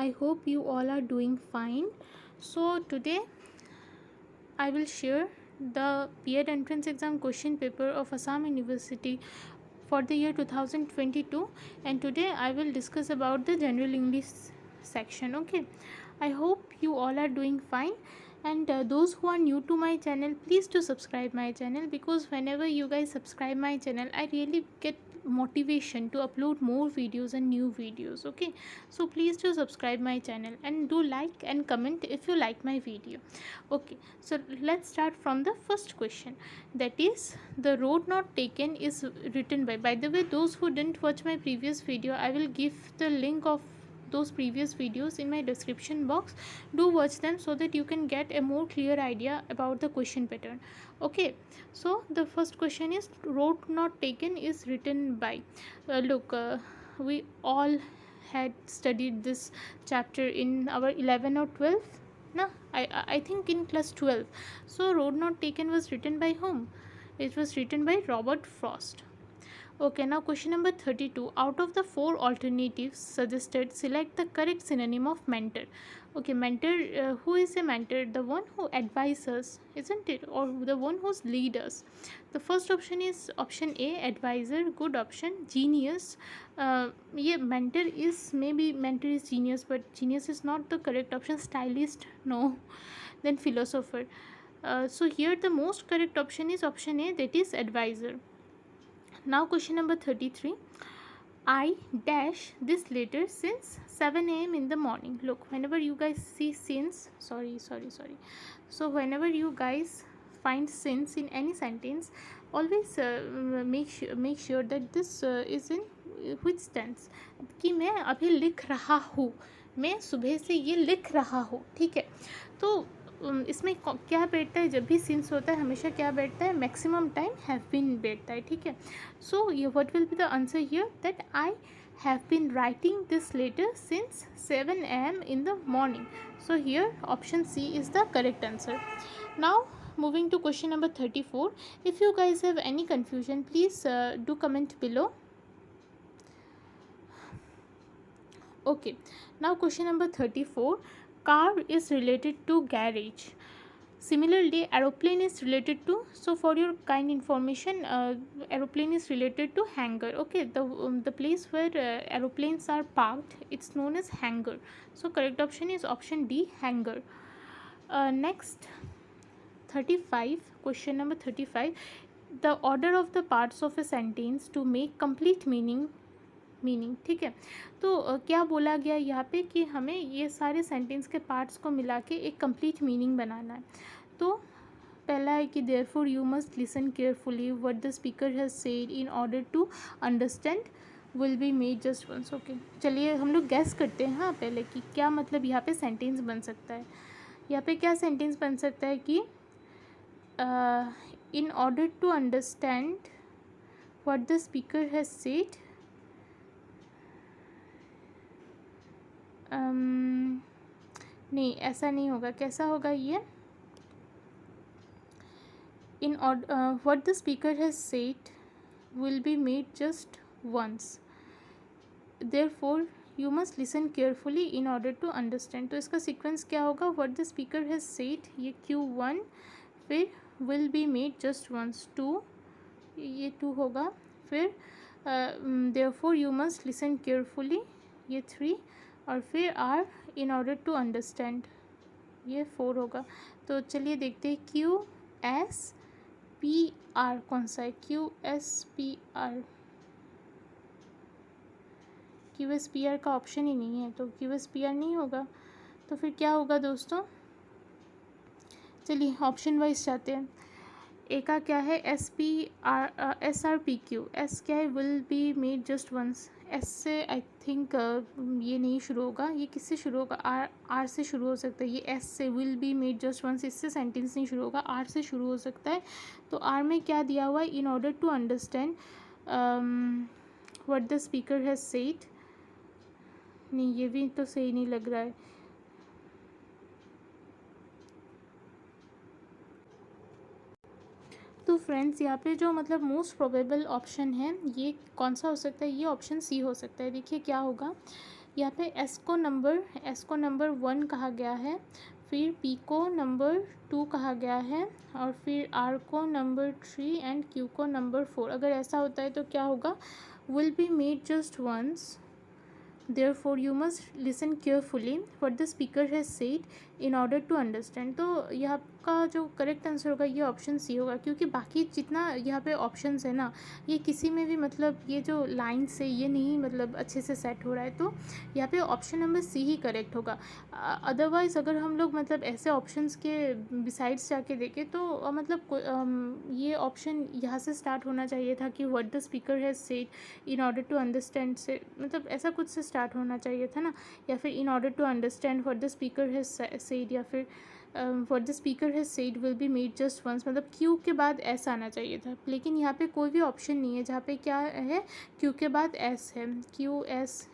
I hope you all are doing fine. So today I will share the peer entrance exam question paper of Assam University for the year 2022, and today I will discuss about the general English section. Okay, I hope you all are doing fine, and those who are new to my channel, please do subscribe my channel, because whenever you guys subscribe my channel I really get motivation to upload more videos and new videos. Okay, so please do subscribe my channel and do like and comment if you like my video. Okay, so let's start from the first question, that is the road not taken is written by the way, those who didn't watch my previous video, I will give the link of those previous videos in my description box. Do watch them so that you can get a more clear idea about the question pattern. Okay, so the first question is road not taken is written by. Look, we all had studied this chapter in our 11 or 12. No, I think in class 12. So road not taken was written by whom? It was written by Robert Frost. Okay, now question number 32. Out of the four alternatives suggested, select the correct synonym of mentor. Okay, mentor, who is a mentor? The one who advises, isn't it? Or the one who's lead us? The first option is option A, advisor, good option. Genius, yeah, mentor is, maybe mentor is genius, but genius is not the correct option. Stylist, no. Then philosopher. So here the most correct option is option A, that is advisor. Now question number 33. I dash this letter since 7 a.m. in the morning. Look, whenever you guys see since, sorry. So whenever you guys find since in any sentence, always make sure that this is in which tense. कि मैं अभी लिख रहा हूँ, मैं सुबह से ये लिख रहा हूँ, ठीक है. तो इसमें क्या बैठता है, जब भी सिंस होता है हमेशा क्या बैठता है, मैक्सिमम टाइम हैव बीन बैठता है, ठीक है. सो ये what will be the answer here, that I have been writing this letter since 7 a.m. in the morning. So here option C is the correct answer. Now moving to question number 34. If you guys have any confusion, please do comment below. Okay, now question number 34. Car is related to garage. Similarly, aeroplane is related to, so for your kind information, aeroplane is related to hangar. Okay, the place where aeroplanes are parked, it's known as hangar. So correct option is option D, hangar. Next 35, question number 35. The order of the parts of a sentence to make complete meaning, ठीक है. तो क्या बोला गया यहाँ पे कि हमें ये सारे सेंटेंस के पार्ट्स को मिला के एक कंप्लीट मीनिंग बनाना है. तो पहला है कि therefore you must listen carefully what the speaker has said in order to understand will be made just once. Okay, चलिए हम लोग गैस करते हैं हाँ पहले कि क्या मतलब यहाँ पे सेंटेंस बन सकता है. यहाँ पे क्या सेंटेंस बन सकता है कि in order to understand what the speaker has said, नहीं ऐसा नहीं होगा. कैसा होगा ये, in what the speaker has said will be made just once, therefore you must listen carefully in order to understand. तो इसका सीक्वेंस क्या होगा, what the speaker has said, ये Q1, फिर will be made just once 2, ये 2 होगा, फिर therefore you must listen carefully, ये 3, और फिर R in order to understand, ये 4 होगा. तो चलिए देखते हैं QSPR कौन सा है. QSPR का ऑप्शन ही नहीं है, तो QSPR नहीं होगा. तो फिर क्या होगा दोस्तों, चलिए ऑप्शन वाइज जाते हैं. ए का क्या है, SRPQ. एस क्या है, will be made just once. S से आई थिंक ये नहीं शुरू होगा, ये किससे शुरू होगा, आर से शुरू हो सकता है. ये एस से will be made just once, इससे सेंटेंस नहीं शुरू होगा, आर से शुरू हो सकता है. तो आर में क्या दिया हुआ है, in order to understand what the speaker has said. नहीं, ये भी तो सही नहीं लग रहा है. तो फ्रेंड्स यहाँ पे जो मतलब मोस्ट प्रोबेबल ऑप्शन है ये कौन सा हो सकता है, ये ऑप्शन सी हो सकता है. देखिए क्या होगा, यहाँ पे एस को नंबर 1 कहा गया है, फिर पी को नंबर 2 कहा गया है, और फिर आर को नंबर 3 एंड क्यू को नंबर 4। अगर ऐसा होता है तो क्या होगा, will be made just once, therefore you must listen carefully what the speaker has said in order to understand। तो यहाँ का जो करेक्ट आंसर होगा ये ऑप्शन सी होगा, क्योंकि बाकी जितना यहाँ पे ऑप्शंस है ना, ये किसी में भी मतलब ये जो लाइन से ये नहीं मतलब अच्छे से सेट हो रहा है, तो यहाँ पे ऑप्शन नंबर सी ही करेक्ट होगा। अदरवाइज़ अगर हम लोग मतलब ऐसे ऑप्शंस के बिसाइड्स जाके देखें तो मतलब ये ऑप्शन यहाँ से स्टार्ट होना चाहिए था कि what the speaker has said in order to understand से, मतलब ऐसा कुछ से स्टार्ट होना चाहिए था ना, या फिर in order to understand what the speaker has said, या फिर what the speaker has said will be made just once, मतलब क्यू के बाद एस आना चाहिए था। लेकिन यहाँ पे कोई भी ऑप्शन नहीं है जहाँ पे क्या है, क्यू के बाद एस है, क्यू एस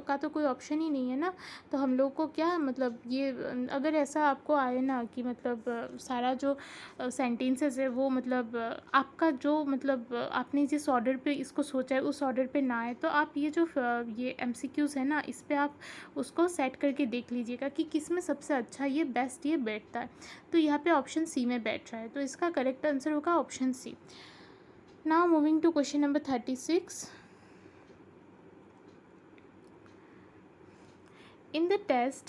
का तो कोई ऑप्शन ही नहीं है ना। तो हम लोग को क्या मतलब ये अगर ऐसा आपको आए ना कि मतलब सारा जो सेंटेंसेस है वो मतलब आपका जो मतलब आपने जिस ऑर्डर पे इसको सोचा है उस ऑर्डर पे ना आए, तो आप ये जो ये MCQs है ना, इस पे आप उसको सेट करके देख लीजिएगा कि किस में सबसे अच्छा ये बेस्ट ये बैठता है। तो यहाँ पे ऑप्शन सी में बैठ रहा है, तो इसका करेक्ट आंसर होगा option C. Now moving to question number 36। In the test,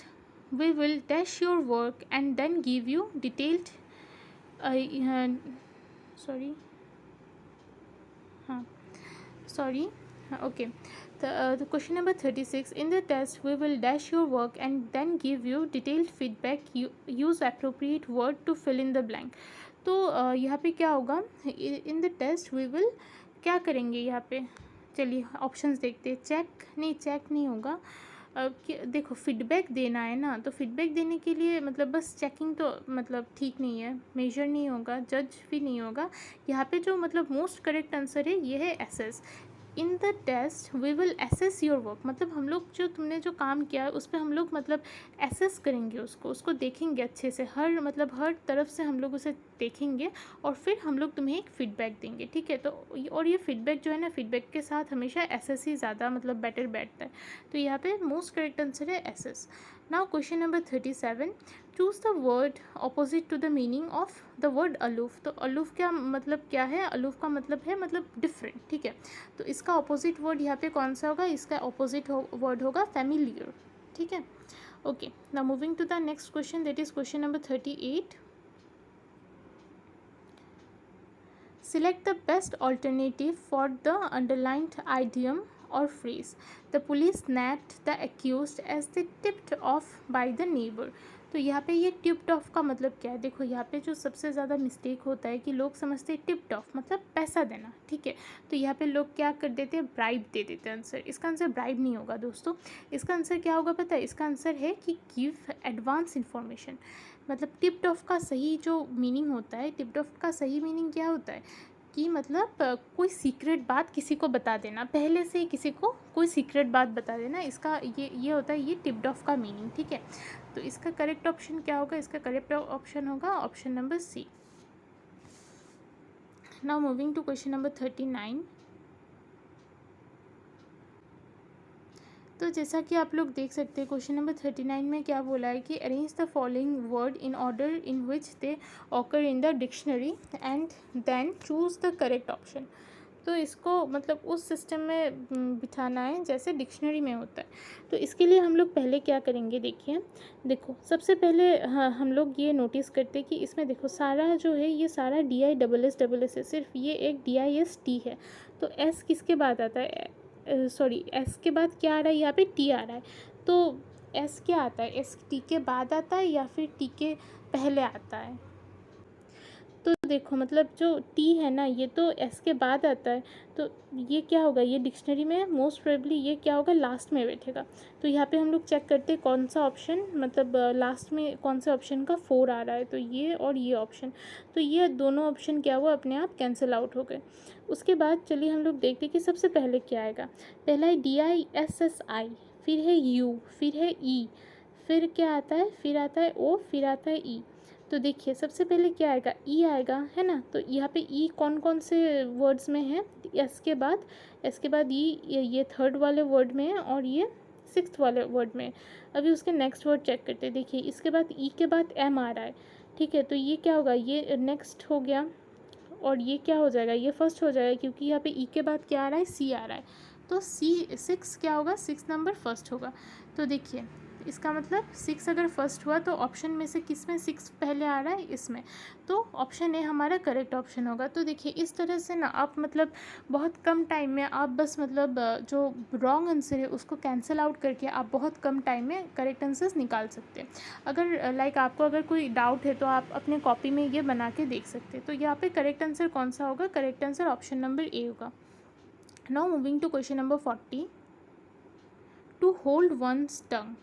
we will dash your work and then give you detailed okay. The question number 36. In the test, we will dash your work and then give you detailed feedback. Use appropriate word to fill in the blank. तो यहाँ पे क्या होगा, in the test we will क्या करेंगे यहाँ पे, चलिए ऑप्शंस देखते हैं। चेक नहीं होगा, देखो फीडबैक देना है ना, तो फीडबैक देने के लिए मतलब बस चेकिंग तो मतलब ठीक नहीं है, मेजर नहीं होगा, जज भी नहीं होगा। यहाँ पे जो मतलब मोस्ट करेक्ट आंसर है ये है assess. In the test we will assess your work, मतलब हम लोग जो तुमने जो काम किया है उस पर हम लोग मतलब एसेस करेंगे, उसको देखेंगे अच्छे से, हर तरफ से हम लोग उसे देखेंगे और फिर हम लोग तुम्हें एक फ़ीडबैक देंगे, ठीक है। तो और ये फीडबैक जो है ना, फीडबैक के साथ हमेशा एसेस ही ज़्यादा मतलब बेटर बैठता है, तो यहाँ पे मोस्ट करेक्ट आंसर है assess. Now question number 37। Choose the word opposite to the meaning of the word aloof. तो अलूफ क्या मतलब क्या है, अलूफ का मतलब है मतलब डिफरेंट, ठीक है। तो इसका ऑपोजिट वर्ड यहाँ पे कौन सा होगा, इसका ऑपोजिट वर्ड होगा फैमिलियर, ठीक है। Okay, now moving to the next question, that is question number 38। Select the best alternative for the underlined idiom or phrase. The police nabbed the accused as they tipped off by the neighbor. तो यहाँ पे ये tipped of का मतलब क्या है, देखो यहाँ पे जो सबसे ज़्यादा मिस्टेक होता है कि लोग समझते हैं टिप्ड ऑफ मतलब पैसा देना, ठीक है। तो यहाँ पे लोग क्या कर देते हैं, ब्राइब दे देते हैं आंसर। इसका आंसर ब्राइब नहीं होगा दोस्तों, इसका आंसर क्या होगा पता है, इसका आंसर है कि गिव एडवांस इन्फॉर्मेशन। मतलब टिप्ड ऑफ का सही जो मीनिंग होता है, टिप्ड ऑफ का सही मीनिंग क्या होता है कि मतलब कोई सीक्रेट बात किसी को बता देना, पहले से ही किसी को कोई सीक्रेट बात बता देना, इसका ये होता है ये टिप्ड ऑफ का मीनिंग, ठीक है। तो इसका करेक्ट ऑप्शन क्या होगा, इसका करेक्ट ऑप्शन होगा option number C. Now moving to question number 39। तो जैसा कि आप लोग देख सकते हैं क्वेश्चन नंबर 39 में क्या बोला है कि arrange the following word in order in which they occur in the dictionary and then choose the correct option. तो इसको मतलब उस सिस्टम में बिठाना है जैसे डिक्शनरी में होता है। तो इसके लिए हम लोग पहले क्या करेंगे, देखो सबसे पहले हम लोग ये नोटिस करते हैं कि इसमें देखो सारा जो है ये सारा DISSS है, सिर्फ ये एक DIST है। तो S किसके बाद आता है, सॉरी एस के बाद क्या आ रहा है, यहाँ पे टी आ रहा है। तो एस क्या आता है, एस टी के बाद आता है या फिर टी के पहले आता है। तो देखो मतलब जो टी है ना ये तो एस के बाद आता है, तो ये क्या होगा, ये डिक्शनरी में मोस्ट प्रोबेबली ये क्या होगा, लास्ट में बैठेगा। तो यहाँ पे हम लोग चेक करते हैं कौन सा ऑप्शन मतलब लास्ट में कौन से ऑप्शन का 4 आ रहा है, तो ये और ये ऑप्शन, तो ये दोनों ऑप्शन क्या हुआ, अपने आप कैंसिल आउट हो गए। उसके बाद चलिए हम लोग देखते हैं कि सबसे पहले क्या आएगा। पहला है DISSI, फिर है U, फिर है E, फिर क्या आता है, फिर आता है O, फिर आता है E। तो देखिए सबसे पहले क्या आएगा, ई आएगा, है ना। तो यहाँ पे ई कौन कौन से वर्ड्स में है, एस के बाद ई ये थर्ड वाले वर्ड में है और ये सिक्स्थ वाले वर्ड में। अभी उसके नेक्स्ट वर्ड चेक करते हैं। देखिए इसके बाद ई के बाद एम आ रहा है, ठीक है, तो ये क्या होगा, ये नेक्स्ट हो गया, और ये क्या हो जाएगा, ये फर्स्ट हो जाएगा, क्योंकि यहाँ पे ई के बाद क्या आ रहा है, सी आ रहा है, तो सी 6 क्या होगा, 6 नंबर फर्स्ट होगा। तो देखिए इसका मतलब 6 अगर फर्स्ट हुआ तो ऑप्शन में से किस में 6 पहले आ रहा है, इसमें, तो ऑप्शन ए हमारा करेक्ट ऑप्शन होगा। तो देखिए इस तरह से ना आप मतलब बहुत कम टाइम में आप बस मतलब जो रॉन्ग आंसर है उसको कैंसिल आउट करके आप बहुत कम टाइम में करेक्ट आंसर्स निकाल सकते हैं। अगर लाइक आपको अगर कोई डाउट है तो आप अपने कॉपी में ये बना के देख सकते हैं। तो यहाँ पे करेक्ट आंसर कौन सा होगा, correct answer option number A होगा। Now moving to question number 40, to hold one's tongue.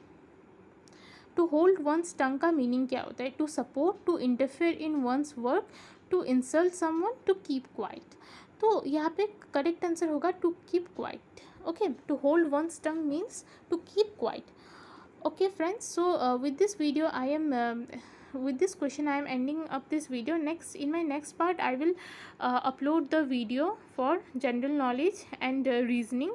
To hold one's tongue का मीनिंग क्या होता है, to support, to interfere in one's work, to insult someone, to keep quiet. तो यहाँ पे correct answer होगा to keep quiet. Okay, to hold one's tongue means to keep quiet. Okay friends, so with this video I am with this question I am ending up this video. Next, in my next part I will upload the video for general knowledge and reasoning.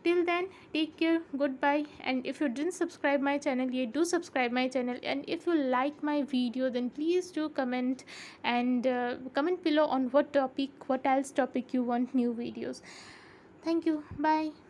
Till then, take care, goodbye, and if you didn't subscribe my channel yet, do subscribe my channel, and if you like my video then please do comment, and comment below on what else topic you want new videos. Thank you, bye.